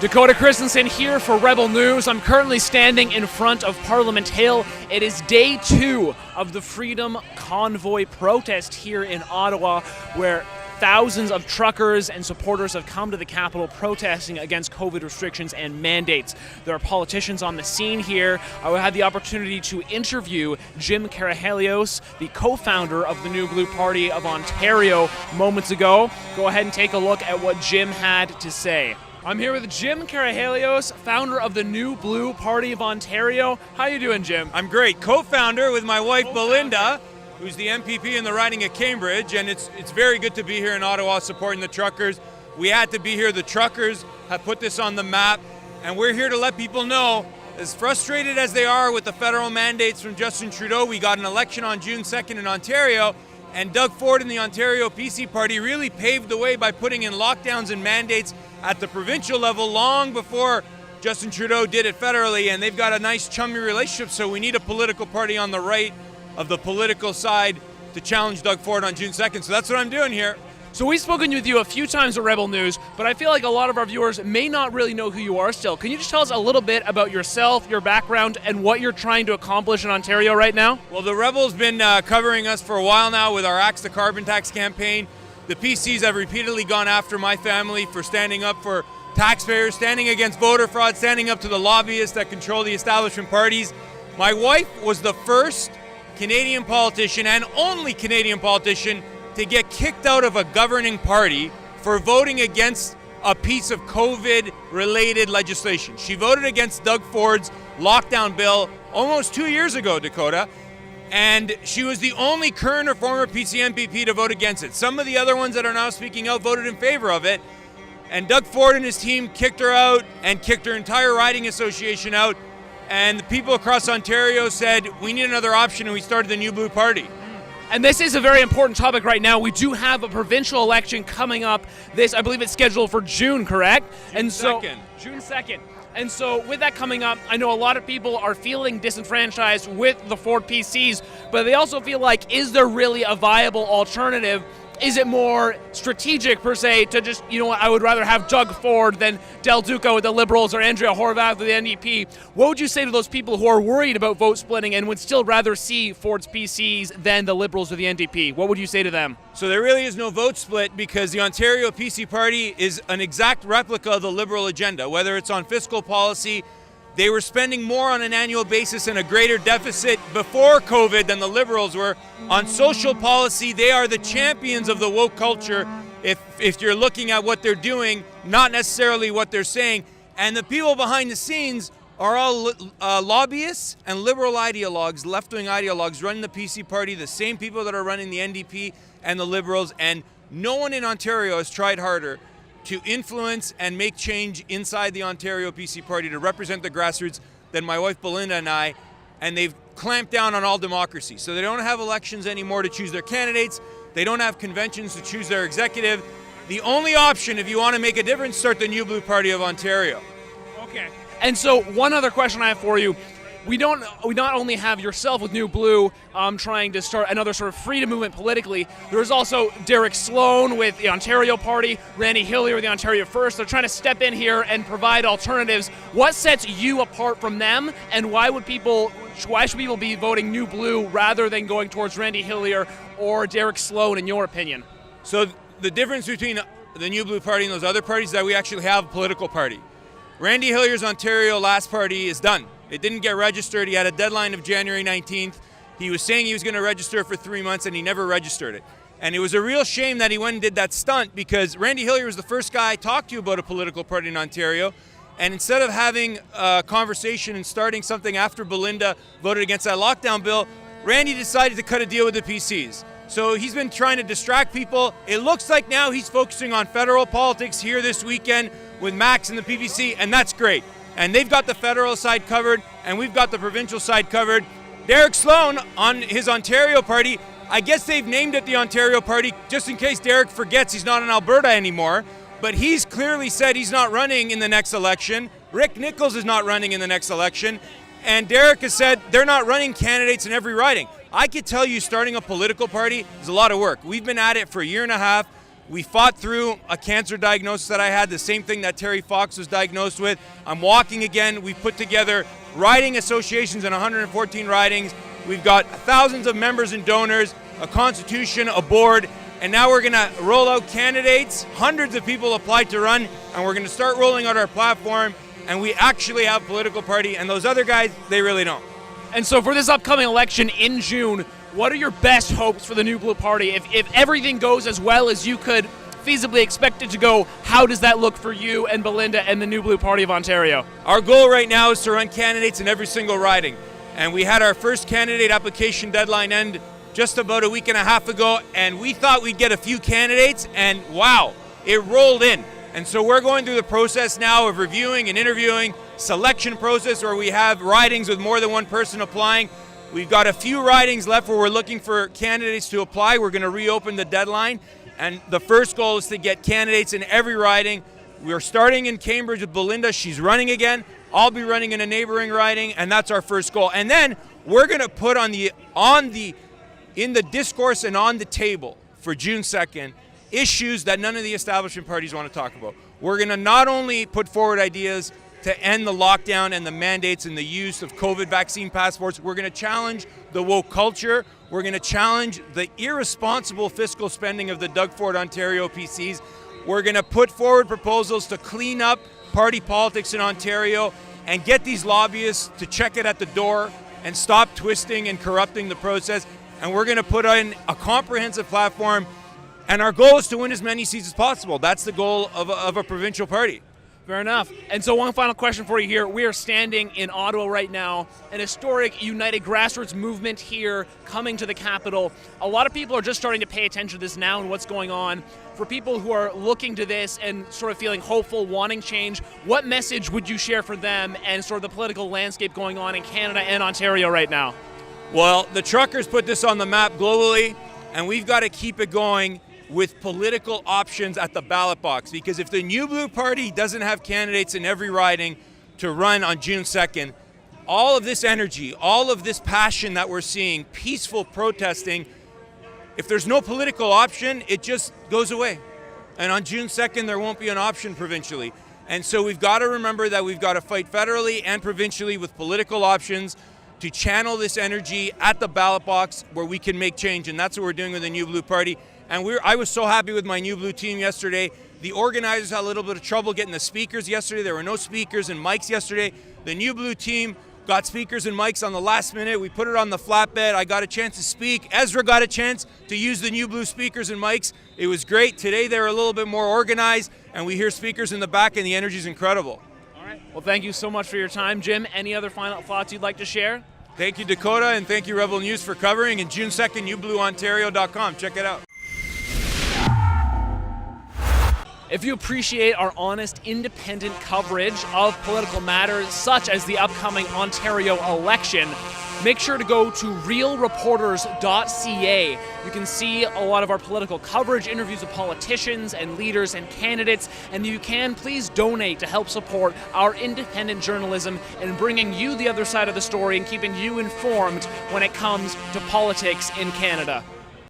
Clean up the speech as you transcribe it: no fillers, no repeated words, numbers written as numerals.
Dakota Christensen here for Rebel News. I'm currently standing in front of Parliament Hill. It is day 2 of the Freedom Convoy protest here in Ottawa, where thousands of truckers and supporters have come to the Capitol protesting against COVID restrictions and mandates. There are politicians on the scene here. I had the opportunity to interview Jim Karahalios, the co-founder of the New Blue Party of Ontario, moments ago. Go ahead and take a look at what Jim had to say. I'm here with Jim Karahalios, founder of the New Blue Party of Ontario. How you doing, Jim? I'm great. Co-founder with my wife, Belinda, who's the MPP in the riding of Cambridge, and it's very good to be here in Ottawa supporting the truckers. We had to be here. The truckers have put this on the map, and we're here to let people know, as frustrated as they are with the federal mandates from Justin Trudeau, we got an election on June 2nd in Ontario, and Doug Ford and the Ontario PC Party really paved the way by putting in lockdowns and mandates at the provincial level long before Justin Trudeau did it federally, and they've got a nice chummy relationship, so we need a political party on the right of the political side to challenge Doug Ford on June 2nd. So that's what I'm doing here. So we've spoken with you a few times at Rebel News, but I feel like a lot of our viewers may not really know who you are still. Can you just tell us a little bit about yourself, your background, and what you're trying to accomplish in Ontario right now? Well, the Rebel's been covering us for a while now with our Axe the Carbon Tax campaign. The PCs have repeatedly gone after my family for standing up for taxpayers, standing against voter fraud, standing up to the lobbyists that control the establishment parties. My wife was the first Canadian politician and only Canadian politician to get kicked out of a governing party for voting against a piece of COVID-related legislation. She voted against Doug Ford's lockdown bill almost 2 years ago, Dakota, and she was the only current or former PC MPP to vote against it. Some of the other ones that are now speaking out voted in favor of it, and Doug Ford and his team kicked her out and kicked her entire riding association out. And the people across Ontario said, we need another option, and we started the New Blue Party. And this is a very important topic right now. We do have a provincial election coming up. I believe it's scheduled for June, correct? June 2nd. June 2nd. And so with that coming up, I know a lot of people are feeling disenfranchised with the Ford PCs, but they also feel like, is there really a viable alternative? Is it more strategic, per se, to just, you know what, I would rather have Doug Ford than Del Duca with the Liberals or Andrea Horwath with the NDP? What would you say to those people who are worried about vote splitting and would still rather see Ford's PCs than the Liberals or the NDP? What would you say to them? So there really is no vote split because the Ontario PC Party is an exact replica of the Liberal agenda, whether it's on fiscal policy. They were spending more on an annual basis and a greater deficit before COVID than the Liberals were. On social policy, they are the champions of the woke culture if you're looking at what they're doing, not necessarily what they're saying. And the people behind the scenes are all lobbyists and liberal ideologues, left-wing ideologues running the PC Party, the same people that are running the NDP and the Liberals. And no one in Ontario has tried harder to influence and make change inside the Ontario PC Party to represent the grassroots than my wife Belinda and I, and they've clamped down on all democracy. So they don't have elections anymore to choose their candidates, they don't have conventions to choose their executive. The only option, if you want to make a difference, start the New Blue Party of Ontario. Okay. And so one other question I have for you. We not only have yourself with New Blue trying to start another sort of freedom movement politically, there's also Derek Sloan with the Ontario Party, Randy Hillier with the Ontario First. They're trying to step in here and provide alternatives. What sets you apart from them, and why should people be voting New Blue rather than going towards Randy Hillier or Derek Sloan, in your opinion? So the difference between the New Blue Party and those other parties is that we actually have a political party. Randy Hillier's Ontario last party is done. It didn't get registered. He had a deadline of January 19th. He was saying he was going to register for 3 months, and he never registered it. And it was a real shame that he went and did that stunt, because Randy Hillier was the first guy I talked to about a political party in Ontario. And instead of having a conversation and starting something after Belinda voted against that lockdown bill, Randy decided to cut a deal with the PCs. So he's been trying to distract people. It looks like now he's focusing on federal politics here this weekend with Max and the PPC, and that's great. And they've got the federal side covered, and we've got the provincial side covered. Derek Sloan on his Ontario party, I guess they've named it the Ontario Party just in case Derek forgets he's not in Alberta anymore, but he's clearly said he's not running in the next election. Rick Nichols is not running in the next election, and Derek has said they're not running candidates in every riding. I could tell you starting a political party is a lot of work. We've been at it for a year and a half. We fought through a cancer diagnosis that I had, the same thing that Terry Fox was diagnosed with. I'm walking again. We put together riding associations in 114 ridings. We've got thousands of members and donors, a constitution, a board, and now we're going to roll out candidates. Hundreds of people applied to run, and we're going to start rolling out our platform, and we actually have a political party, and those other guys, they really don't. And so for this upcoming election in June, what are your best hopes for the New Blue Party? If everything goes as well as you could feasibly expect it to go, how does that look for you and Belinda and the New Blue Party of Ontario? Our goal right now is to run candidates in every single riding. And we had our first candidate application deadline end just about a week and a half ago, and we thought we'd get a few candidates, and wow, it rolled in. And so we're going through the process now of reviewing and interviewing, selection process where we have ridings with more than one person applying. We've got a few ridings left where we're looking for candidates to apply. We're going to reopen the deadline, and the first goal is to get candidates in every riding. We're starting in Cambridge with Belinda. She's running again. I'll be running in a neighboring riding, and that's our first goal. And then we're going to put in the discourse and on the table for June 2nd issues that none of the establishment parties want to talk about. We're going to not only put forward ideas to end the lockdown and the mandates and the use of COVID vaccine passports, we're going to challenge the woke culture. We're going to challenge the irresponsible fiscal spending of the Doug Ford Ontario PCs. We're going to put forward proposals to clean up party politics in Ontario and get these lobbyists to check it at the door and stop twisting and corrupting the process. And we're going to put in a comprehensive platform. And our goal is to win as many seats as possible. That's the goal of a provincial party. Fair enough. And so one final question for you here. We are standing in Ottawa right now, an historic united grassroots movement here coming to the capital. A lot of people are just starting to pay attention to this now and what's going on. For people who are looking to this and sort of feeling hopeful, wanting change, what message would you share for them and sort of the political landscape going on in Canada and Ontario right now? Well, the truckers put this on the map globally, and we've got to keep it going with political options at the ballot box, because if the New Blue Party doesn't have candidates in every riding to run on June 2nd, all of this energy, all of this passion that we're seeing, peaceful protesting, if there's no political option, it just goes away. And on June 2nd, there won't be an option provincially. And so we've got to remember that we've got to fight federally and provincially with political options to channel this energy at the ballot box where we can make change. And that's what we're doing with the New Blue Party. And I was so happy with my New Blue team yesterday. The organizers had a little bit of trouble getting the speakers yesterday. There were no speakers and mics yesterday. The New Blue team got speakers and mics on the last minute. We put it on the flatbed. I got a chance to speak. Ezra got a chance to use the New Blue speakers and mics. It was great. Today they were a little bit more organized, and we hear speakers in the back, and the energy is incredible. All right. Well, thank you so much for your time, Jim. Any other final thoughts you'd like to share? Thank you, Dakota, and thank you, Rebel News, for covering. And June 2nd, newblueontario.com. Check it out. If you appreciate our honest, independent coverage of political matters such as the upcoming Ontario election, make sure to go to realreporters.ca. You can see a lot of our political coverage, interviews with politicians and leaders and candidates, and you can please donate to help support our independent journalism and bringing you the other side of the story and keeping you informed when it comes to politics in Canada.